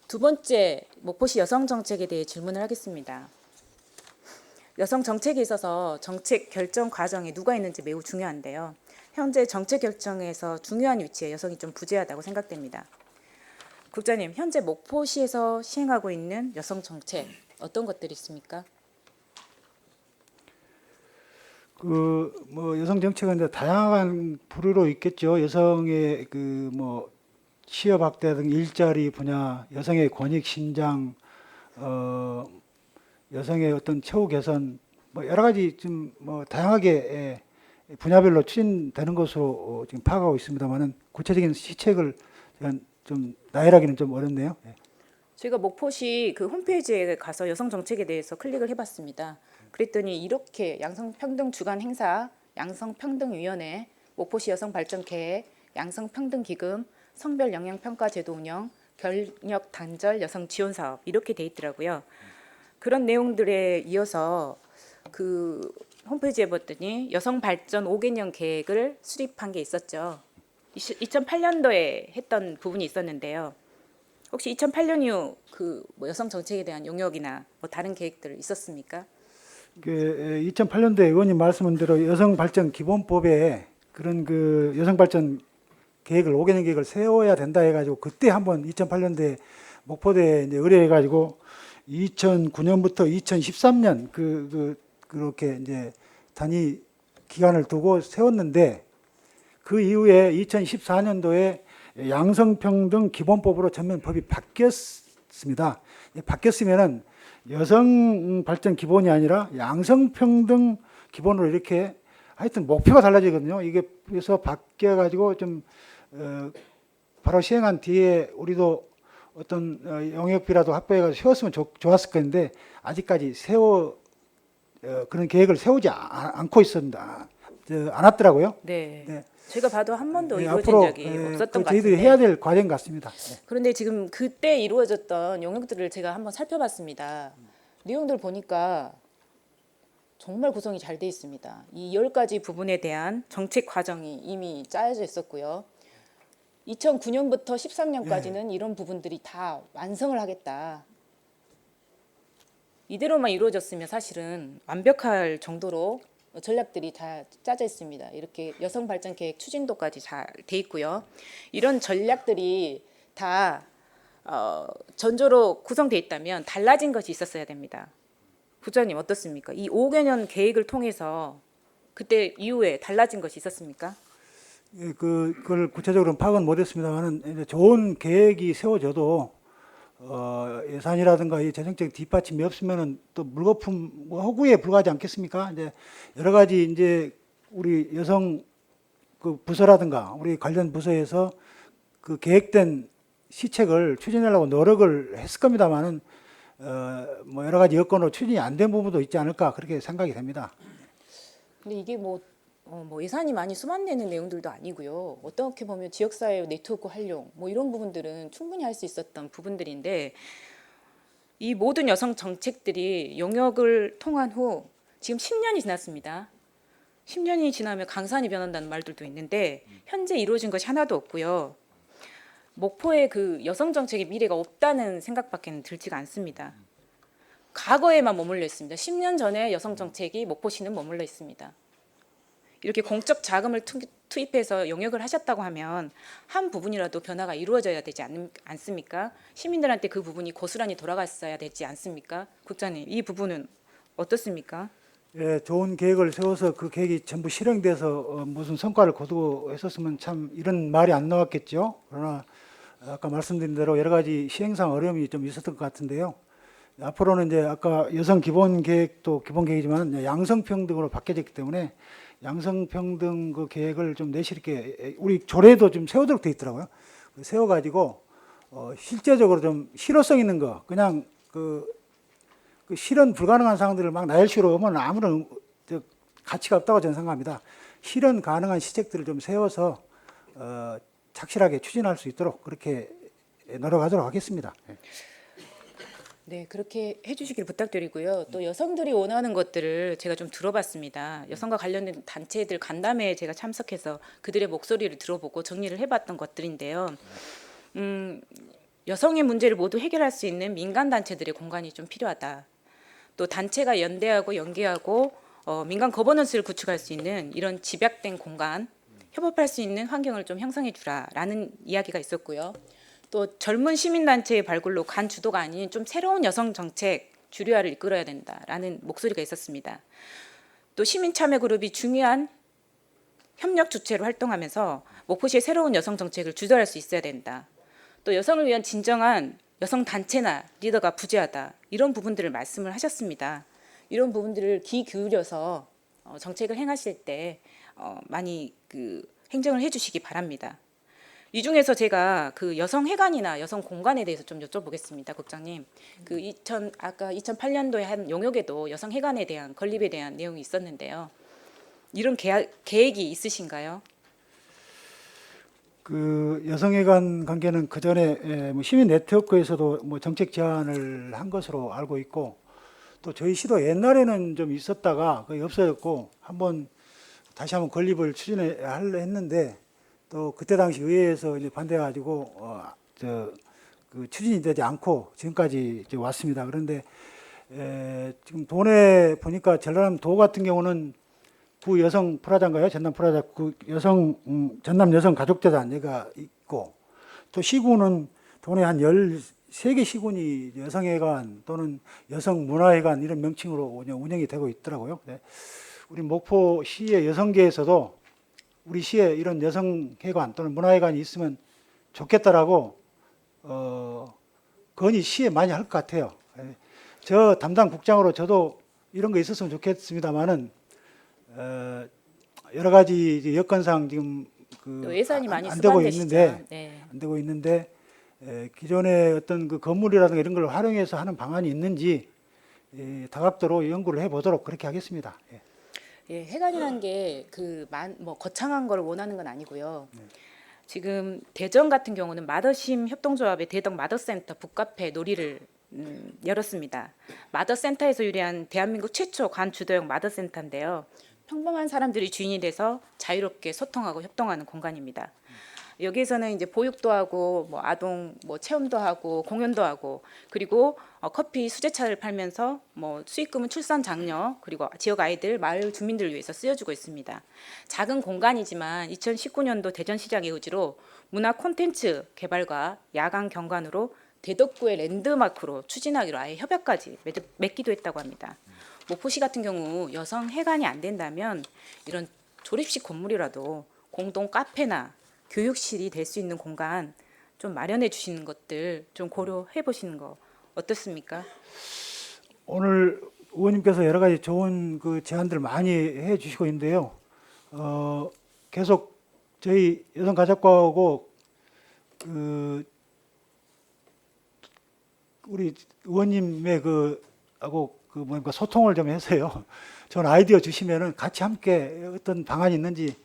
두 번째 목포시 여성 정책에 대해 질문을 하겠습니다. 여성 정책에 있어서 정책 결정 과정에 누가 있는지 매우 중요한데요. 현재 정책 결정에서 중요한 위치에 여성이 좀 부재하다고 생각됩니다. 국장님, 현재 목포시에서 시행하고 있는 여성 정책 어떤 것들이 있습니까? 여성 정책은 이제 다양한 부류로 있겠죠. 여성의 취업 확대 등 일자리 분야, 여성의 권익 신장, 여성의 어떤 처우 개선, 여러 가지 좀 다양하게 분야별로 추진되는 것으로 지금 파악하고 있습니다만은 구체적인 시책을 좀 나열하기는 좀 어렵네요. 예. 제가 목포시 홈페이지에 가서 여성 정책에 대해서 클릭을 해봤습니다. 그랬더니 이렇게 양성평등 주간 행사, 양성평등위원회, 목포시 여성발전계획, 양성평등기금, 성별 영향평가 제도 운영, 결력 단절 여성 지원 사업 이렇게 돼 있더라고요. 그런 내용들에 이어서 홈페이지에 봤더니 여성발전 5개년 계획을 수립한 게 있었죠. 2008년도에 했던 부분이 있었는데요. 혹시 2008년 이후 여성 정책에 대한 용역이나 다른 계획들 있었습니까? 2008년도에 의원님 말씀한 대로 여성발전 기본법에 그런 여성발전 계획을 5개년 계획을 세워야 된다 해가지고 그때 한번 2008년도에 목포대에 이제 의뢰해가지고 2009년부터 2013년 그렇게 이제 단위 기간을 두고 세웠는데 그 이후에 2014년도에 양성평등 기본법으로 전면 법이 바뀌었습니다. 바뀌었으면은 여성 발전 기본이 아니라 양성평등 기본으로 이렇게 하여튼 목표가 달라지거든요. 이게 그래서 바뀌어가지고 좀 바로 시행한 뒤에 우리도 어떤 영역비라도 확보해가지고 세웠으면 좋았을 건데 아직까지 그런 계획을 세우지 않고 있습니다. 않았더라고요. 네. 네. 제가 봐도 한 번도 이루어진 앞으로 적이 없었던 것 저희들이 같은데 해야 될 과정 같습니다. 그런데 지금 그때 이루어졌던 용역들을 제가 한번 살펴봤습니다. 내용들 보니까 정말 구성이 잘 돼 있습니다. 이 10가지 부분에 대한 정책 과정이 이미 짜여져 있었고요. 2009년부터 13년까지는 이런 부분들이 다 완성을 하겠다. 이대로만 이루어졌으면 사실은 완벽할 정도로 전략들이 다 짜져 있습니다. 이렇게 여성 발전 계획 추진도까지 잘 돼 있고요. 이런 전략들이 다 전조로 구성돼 있다면 달라진 것이 있었어야 됩니다. 부장님 어떻습니까? 이 5개년 계획을 통해서 그때 이후에 달라진 것이 있었습니까? 예, 그걸 구체적으로 파악은 못했습니다만은 이제 좋은 계획이 세워져도 예산이라든가 이 재정적 뒷받침이 없으면은 또 물거품 뭐 허구에 불과하지 않겠습니까? 이제 여러 가지 이제 우리 여성 그 부서라든가 우리 관련 부서에서 그 계획된 시책을 추진하려고 노력을 했을 겁니다만은 뭐 여러 가지 여건으로 추진이 안 된 부분도 있지 않을까 그렇게 생각이 됩니다. 근데 이게 뭐 예산이 많이 수반되는 내용들도 아니고요. 어떻게 보면 지역사회 네트워크 활용 뭐 이런 부분들은 충분히 할 수 있었던 부분들인데 이 모든 여성 정책들이 용역을 통한 후 지금 10년이 지났습니다. 10년이 지나면 강산이 변한다는 말들도 있는데 현재 이루어진 것이 하나도 없고요. 목포에 그 여성 정책의 미래가 없다는 생각밖에 들지가 않습니다. 과거에만 머물러 있습니다. 10년 전에 여성 정책이 목포시는 머물러 있습니다. 이렇게 공적 자금을 투입해서 용역을 하셨다고 하면 한 부분이라도 변화가 이루어져야 되지 않습니까? 시민들한테 그 부분이 고스란히 돌아갔어야 되지 않습니까? 국장님, 이 부분은 어떻습니까? 예, 좋은 계획을 세워서 그 계획이 전부 실행돼서 무슨 성과를 거두었었으면 참 이런 말이 안 나왔겠죠. 그러나 아까 말씀드린 대로 여러 가지 시행상 어려움이 좀 있었던 것 같은데요. 앞으로는 이제 아까 여성 기본 계획도 기본 계획이지만 양성평등으로 바뀌어졌기 때문에 양성평등 그 계획을 좀 내실있게 우리 조례도 좀 세우도록 돼 있더라고요. 세워가지고 실제적으로 좀 실효성 있는 거 그냥 그 실현 불가능한 사항들을 막 나열식으로 하면 아무런 가치가 없다고 저는 생각합니다. 실현 가능한 시책들을 좀 세워서 착실하게 추진할 수 있도록 그렇게 노력하도록 하겠습니다. 네, 그렇게 해주시길 부탁드리고요. 또 여성들이 원하는 것들을 제가 좀 들어봤습니다. 여성과 관련된 단체들 간담회에 제가 참석해서 그들의 목소리를 들어보고 정리를 해봤던 것들인데요. 여성의 문제를 모두 해결할 수 있는 민간 단체들의 공간이 좀 필요하다. 또 단체가 연대하고 연계하고 민간 거버넌스를 구축할 수 있는 이런 집약된 공간, 협업할 수 있는 환경을 좀 형성해 주라라는 이야기가 있었고요. 또 젊은 시민단체의 발굴로 간 주도가 아닌 좀 새로운 여성 정책 주류화를 이끌어야 된다라는 목소리가 있었습니다. 또 시민 참여 그룹이 중요한 협력 주체로 활동하면서 목포시의 새로운 여성 정책을 주도할 수 있어야 된다. 또 여성을 위한 진정한 여성 단체나 리더가 부재하다. 이런 부분들을 말씀을 하셨습니다. 이런 부분들을 귀 기울여서 정책을 행하실 때 많이 행정을 해주시기 바랍니다. 이 중에서 제가 그 여성 회관이나 여성 공간에 대해서 좀 여쭤보겠습니다, 국장님. 아까 2008년도에 한 용역에도 여성 회관에 대한 건립에 대한 내용이 있었는데요. 이런 계획이 있으신가요? 그 여성회관 관계는 그 전에 시민 네트워크에서도 뭐 정책 제안을 한 것으로 알고 있고 또 저희 시도 옛날에는 좀 있었다가 거의 없어졌고 다시 한번 건립을 추진하려 했는데 또 그때 당시 의회에서 이제 반대해가지고 추진이 되지 않고 지금까지 이제 왔습니다. 그런데 지금 도내 보니까 전남 같은 경우는 구 여성 프라자인가요? 전남 프라자 구 전남 여성 가족재단 얘가 있고 또 시구는 도내 한 13개 시군이 여성회관 또는 여성문화회관 이런 명칭으로 운영이 되고 있더라고요. 우리 목포시의 여성계에서도 우리 시에 이런 여성회관 또는 문화회관이 있으면 좋겠다라고 건의 시에 많이 할 것 같아요. 저 담당 국장으로 저도 이런 거 있었으면 좋겠습니다만은 여러 가지 여건상 지금 또 예산이 많이 안 되고 수반되시죠. 있는데 네. 안 되고 있는데 기존의 어떤 그 건물이라든가 이런 걸 활용해서 하는 방안이 있는지 다각도로 연구를 해보도록 그렇게 하겠습니다. 예, 회관이라는 게 거창한 걸 원하는 건 아니고요. 지금 대전 같은 경우는 마더심 협동조합의 대덕 마더센터 북카페 놀이를 열었습니다. 마더센터에서 유래한 대한민국 최초 관주도형 마더센터인데요. 평범한 사람들이 주인이 돼서 자유롭게 소통하고 협동하는 공간입니다. 여기에서는 이제 보육도 하고 뭐 아동 뭐 체험도 하고 공연도 하고 그리고 커피 수제차를 팔면서 뭐 수익금은 출산 장려 그리고 지역 아이들 마을 주민들을 위해서 쓰여주고 있습니다. 작은 공간이지만 2019년도 대전시장의 의지로 문화 콘텐츠 개발과 야간 경관으로 대덕구의 랜드마크로 추진하기로 아예 협약까지 맺기도 했다고 합니다. 목포시 같은 경우 여성 해관이 안 된다면 이런 조립식 건물이라도 공동 카페나 교육실이 될 수 있는 공간 좀 마련해 주시는 것들 좀 고려해 보시는 거 어떻습니까? 오늘 의원님께서 여러 가지 좋은 그 제안들 많이 해 주시고 있는데요. 계속 저희 여성가족과하고 그 우리 의원님의 하고 뭡니까 소통을 좀 해서요. 저는 아이디어 주시면은 같이 함께 어떤 방안이 있는지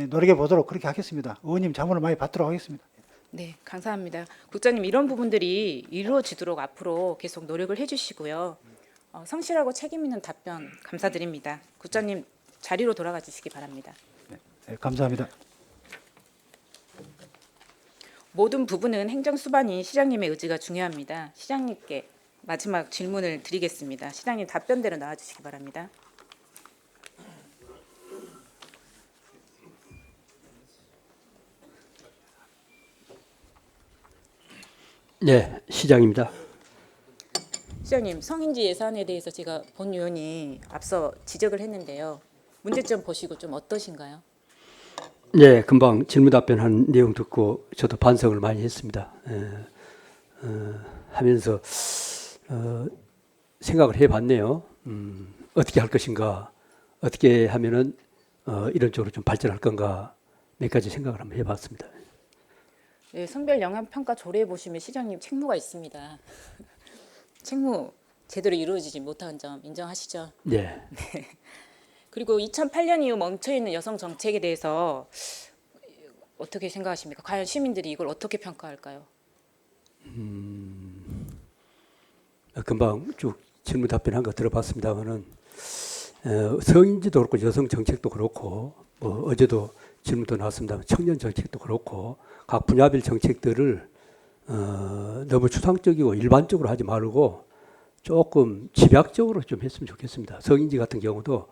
노력해 보도록 그렇게 하겠습니다. 의원님 자문을 많이 받도록 하겠습니다. 네, 감사합니다. 국장님 이런 부분들이 이루어지도록 앞으로 계속 노력을 해주시고요. 성실하고 책임 있는 답변 감사드립니다. 국장님 자리로 돌아가 주시기 바랍니다. 네, 감사합니다. 모든 부분은 행정수반인 시장님의 의지가 중요합니다. 시장님께 마지막 질문을 드리겠습니다. 시장님 답변대로 나와주시기 바랍니다. 네, 시장입니다. 시장님 성인지 예산에 대해서 제가 본 의원이 앞서 지적을 했는데요. 문제점 보시고 좀 어떠신가요? 네, 금방 질문 답변한 내용 듣고 저도 반성을 많이 했습니다. 하면서 생각을 해봤네요. 어떻게 할 것인가, 어떻게 하면은 이런 쪽으로 좀 발전할 건가 몇 가지 생각을 한번 해봤습니다. 네, 성별 영향 평가 조례에 보시면 시장님 책무가 있습니다. 책무 제대로 이루어지지 못한 점 인정하시죠? 네. 그리고 2008년 이후 멈춰 있는 여성 정책에 대해서 어떻게 생각하십니까? 과연 시민들이 이걸 어떻게 평가할까요? 금방 쭉 질문 답변한 거 들어봤습니다만은 성인지도 그렇고 여성 정책도 그렇고 뭐 어제도 질문도 나왔습니다. 청년 정책도 그렇고 각 분야별 정책들을 너무 추상적이고 일반적으로 하지 말고 조금 집약적으로 좀 했으면 좋겠습니다. 성인지 같은 경우도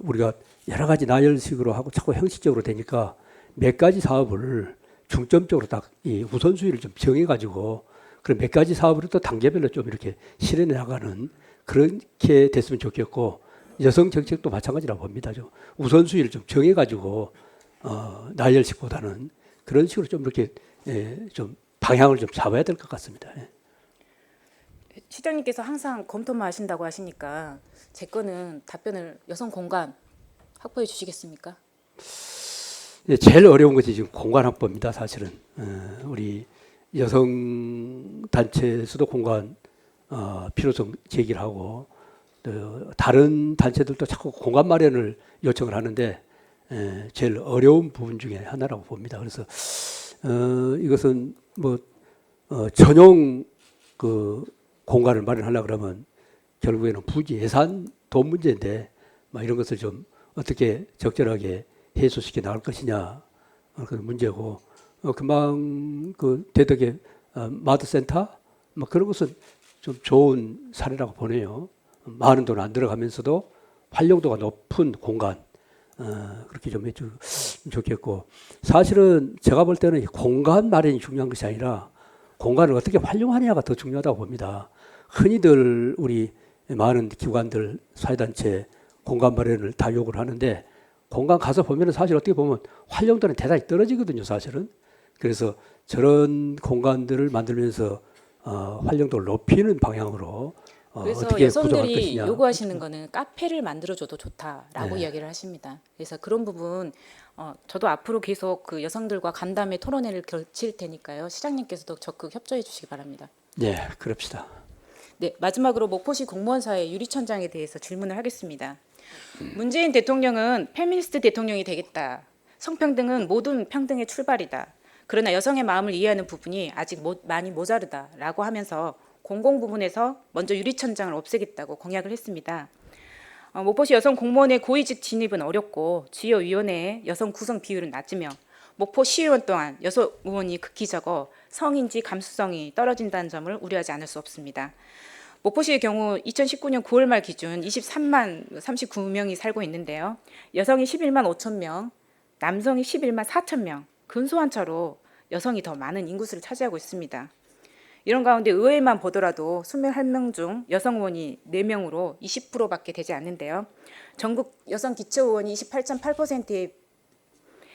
우리가 여러 가지 나열식으로 하고 자꾸 형식적으로 되니까 몇 가지 사업을 중점적으로 딱 이 우선순위를 좀 정해가지고 그런 몇 가지 사업을 또 단계별로 좀 이렇게 실현해 나가는 그렇게 됐으면 좋겠고 여성 정책도 마찬가지라고 봅니다. 좀 우선순위를 좀 정해가지고 나열식보다는 그런 식으로 좀 이렇게 좀 방향을 좀 잡아야 될 것 같습니다. 시장님께서 항상 검토만 하신다고 하시니까 제 거는 답변을 여성 공간 확보해 주시겠습니까? 제일 어려운 것이 지금 공간 확보입니다. 사실은 우리 여성 단체에서도 공간 필요성 제기를 하고 또 다른 단체들도 자꾸 공간 마련을 요청을 하는데 제일 어려운 부분 중에 하나라고 봅니다. 그래서 이것은 뭐 전용 그 공간을 마련하려 그러면 결국에는 부지 예산 돈 문제인데 막 이런 것을 좀 어떻게 적절하게 해소시켜 나갈 것이냐 그런 문제고 금방 그 대덕의 마드센터 뭐 그런 것은 좀 좋은 사례라고 보네요. 많은 돈 안 들어가면서도 활용도가 높은 공간 그렇게 좀 해주면 좋겠고 사실은 제가 볼 때는 공간 마련이 중요한 것이 아니라 공간을 어떻게 활용하느냐가 더 중요하다고 봅니다. 흔히들 우리 많은 기관들 사회단체 공간 마련을 다 요구를 하는데 공간 가서 보면 사실 어떻게 보면 활용도는 대단히 떨어지거든요. 사실은. 그래서 저런 공간들을 만들면서 활용도를 높이는 방향으로 그래서 어떻게 구성할 여성들이 것이냐. 요구하시는 거는 카페를 만들어줘도 좋다라고 네. 이야기를 하십니다. 그래서 그런 부분 저도 앞으로 계속 그 여성들과 간담회 토론회를 펼칠 테니까요. 시장님께서도 적극 협조해 주시기 바랍니다. 네, 그럽시다. 네, 마지막으로 목포시 공무원사회 유리천장에 대해서 질문을 하겠습니다. 문재인 대통령은 페미니스트 대통령이 되겠다. 성평등은 모든 평등의 출발이다. 그러나 여성의 마음을 이해하는 부분이 아직 많이 모자르다라고 하면서 공공 부문에서 먼저 유리천장을 없애겠다고 공약을 했습니다. 목포시 여성 공무원의 고위직 진입은 어렵고 주요 위원회의 여성 구성 비율은 낮으며 목포 시의원 또한 여성 의원이 극히 적어 성인지 감수성이 떨어진다는 점을 우려하지 않을 수 없습니다. 목포시의 경우 2019년 9월 말 기준 23만 39명이 살고 있는데요. 여성이 11만 5천 명, 남성이 11만 4천 명, 근소한 차로 여성이 더 많은 인구수를 차지하고 있습니다. 이런 가운데 의회만 보더라도 21명 중 여성 의원이 4명으로 20%밖에 되지 않는데요. 전국 여성 기초 의원이 28.8%에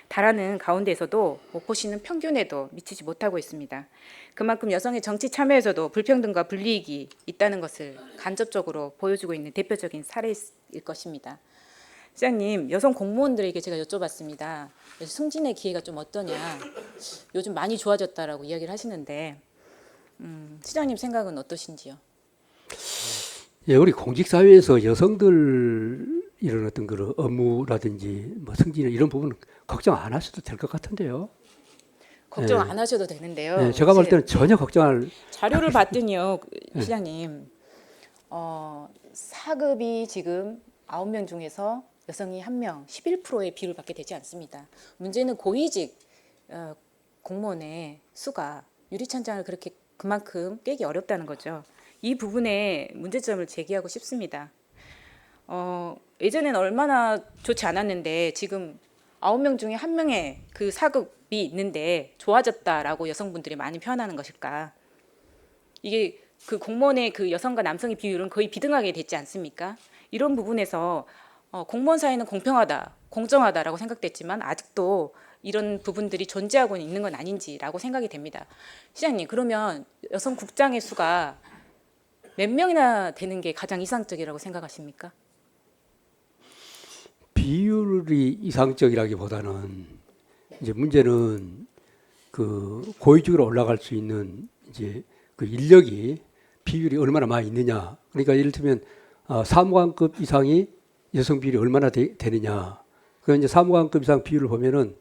달하는 가운데에서도 목포시는 평균에도 미치지 못하고 있습니다. 그만큼 여성의 정치 참여에서도 불평등과 불이익이 있다는 것을 간접적으로 보여주고 있는 대표적인 사례일 것입니다. 시장님, 여성 공무원들에게 제가 여쭤봤습니다. 승진의 기회가 좀 어떠냐? 요즘 많이 좋아졌다라고 이야기를 하시는데 시장님 생각은 어떠신지요? 예, 우리 공직사회에서 여성들 이런 어떤 그런 업무라든지 뭐 승진 이런 부분은 걱정 안 하셔도 될 것 같은데요. 걱정 예. 안 하셔도 되는데요. 예, 제가 볼 때는 전혀 걱정할. 자료를 봤더니요, 시장님, 4급이 지금 9명 중에서 여성이 1명, 11%의 비율을 받게 되지 않습니다. 문제는 고위직 공무원의 수가 유리천장을 그렇게 그만큼 깨기 어렵다는 거죠. 이 부분에 문제점을 제기하고 싶습니다. 예전엔 얼마나 좋지 않았는데 지금 9명 중에 1명의 그 4급이 있는데 좋아졌다라고 여성분들이 많이 표현하는 것일까? 이게 그 공무원의 그 여성과 남성의 비율은 거의 비등하게 됐지 않습니까? 이런 부분에서 공무원 사회는 공평하다, 공정하다라고 생각됐지만 아직도 이런 부분들이 존재하고 있는 건 아닌지라고 생각이 됩니다. 시장님, 그러면 여성 국장의 수가 몇 명이나 되는 게 가장 이상적이라고 생각하십니까? 비율이 이상적이라기보다는 이제 문제는 그 고위직으로 올라갈 수 있는 이제 그 인력이 비율이 얼마나 많이 있느냐. 그러니까 예를 들면 사무관급 이상이 여성 비율이 얼마나 되느냐. 그 이제 사무관급 이상 비율을 보면은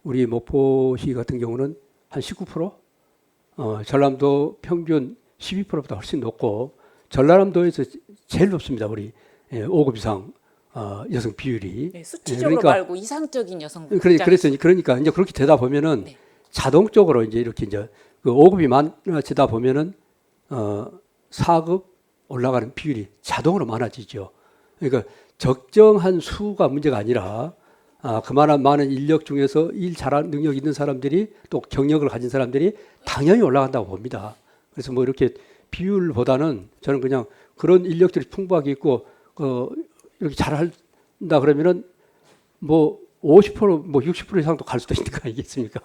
우리 목포시 같은 경우는 한 19%, 전남도 평균 12%보다 훨씬 높고 전라남도에서 제일 높습니다. 우리 5급 이상 여성 비율이. 네, 수치적으로 그러니까, 말고 이상적인 여성 국장의 그러니까 이제 그렇게 되다 보면은 네. 자동적으로 이제 이렇게 이제 그 5급이 많아지다 보면은 4급 올라가는 비율이 자동으로 많아지죠. 그러니까 적정한 수가 문제가 아니라 그만한 많은 인력 중에서 일 잘하는 능력 있는 사람들이 또 경력을 가진 사람들이 당연히 올라간다고 봅니다. 그래서 뭐 이렇게 비율보다는 저는 그냥 그런 인력들이 풍부하게 있고 이렇게 잘한다 그러면은 뭐 50%, 뭐 60% 이상도 갈 수도 있는 거 아니겠습니까?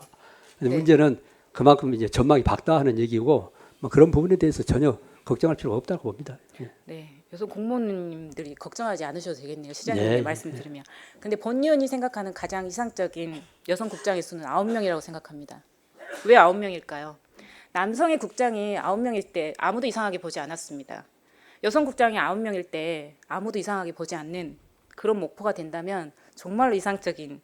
근데 네. 문제는 그만큼 이제 전망이 밝다 하는 얘기고 뭐 그런 부분에 대해서 전혀 걱정할 필요가 없다고 봅니다. 예. 네, 여성 공무원님들이 걱정하지 않으셔도 되겠네요. 시장님의 네. 말씀 들으면. 근데 본 의원이 생각하는 가장 이상적인 여성 국장의 수는 9명이라고 생각합니다. 왜 9명일까요? 남성의 국장이 9명일 때 아무도 이상하게 보지 않았습니다. 여성 국장이 9명일 때 아무도 이상하게 보지 않는 그런 목표가 된다면 정말로 이상적인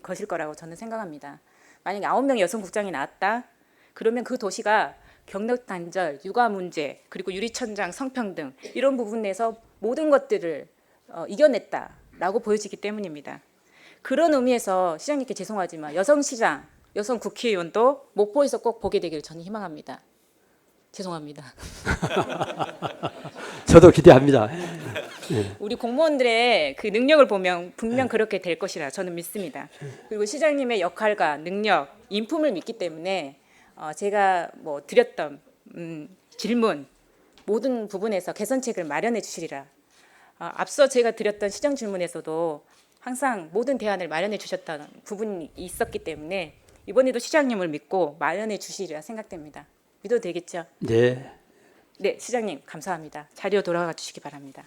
것일 거라고 저는 생각합니다. 만약에 9명의 여성 국장이 나왔다? 그러면 그 도시가 경력 단절, 육아 문제, 그리고 유리천장, 성평등 이런 부분에서 모든 것들을 이겨냈다라고 보여지기 때문입니다. 그런 의미에서 시장님께 죄송하지만 여성시장, 여성 국회의원도 목포에서 꼭 보게 되기를 저는 희망합니다. 죄송합니다. 저도 기대합니다. 우리 공무원들의 그 능력을 보면 분명 그렇게 될 것이라 저는 믿습니다. 그리고 시장님의 역할과 능력, 인품을 믿기 때문에 제가 뭐 드렸던 질문 모든 부분에서 개선책을 마련해 주시리라. 앞서 제가 드렸던 시정 질문에서도 항상 모든 대안을 마련해 주셨다는 부분이 있었기 때문에 이번에도 시장님을 믿고 마련해 주시리라 생각됩니다. 믿어도 되겠죠? 네. 네, 시장님 감사합니다. 자리로 돌아가 주시기 바랍니다.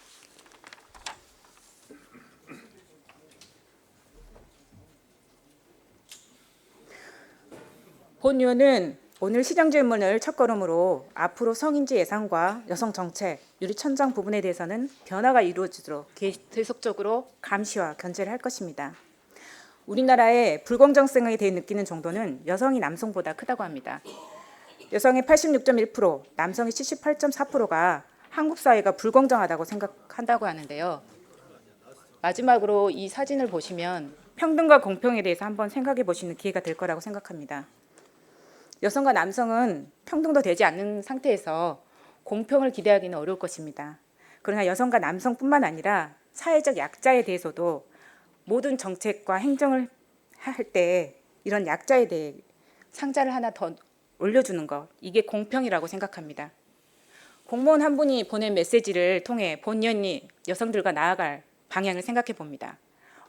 본 의원은 오늘 시정 질문을 첫걸음으로 앞으로 성인지 예산과 여성 정책, 유리천장 부분에 대해서는 변화가 이루어지도록 계속적으로 감시와 견제를 할 것입니다. 우리나라의 불공정성에 대해 느끼는 정도는 여성이 남성보다 크다고 합니다. 여성의 86.1%, 남성의 78.4%가 한국 사회가 불공정하다고 생각한다고 하는데요. 마지막으로 이 사진을 보시면 평등과 공평에 대해서 한번 생각해 보시는 기회가 될 거라고 생각합니다. 여성과 남성은 평등도 되지 않는 상태에서 공평을 기대하기는 어려울 것입니다. 그러나 여성과 남성뿐만 아니라 사회적 약자에 대해서도 모든 정책과 행정을 할 때 이런 약자에 대해 상자를 하나 더 올려주는 것, 이게 공평이라고 생각합니다. 공무원 한 분이 보낸 메시지를 통해 본연이 여성들과 나아갈 방향을 생각해 봅니다.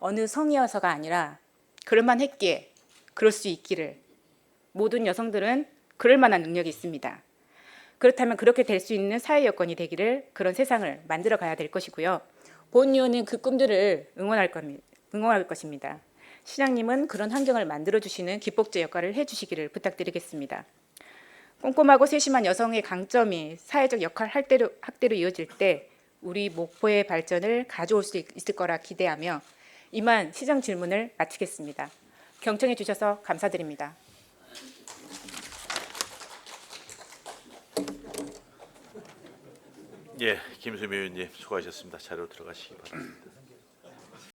어느 성이어서가 아니라 그럴만 했기에 그럴 수 있기를. 모든 여성들은 그럴 만한 능력이 있습니다. 그렇다면 그렇게 될 수 있는 사회 여건이 되기를, 그런 세상을 만들어 가야 될 것이고요. 본 의원은 그 꿈들을 응원할 것입니다. 시장님은 그런 환경을 만들어 주시는 기폭제 역할을 해주시기를 부탁드리겠습니다. 꼼꼼하고 세심한 여성의 강점이 사회적 역할 확대로 이어질 때 우리 목포의 발전을 가져올 수 있을 거라 기대하며 이만 시장 질문을 마치겠습니다. 경청해 주셔서 감사드립니다. 예, 김수미 의원님 수고하셨습니다. 자리로 들어가시기 바랍니다.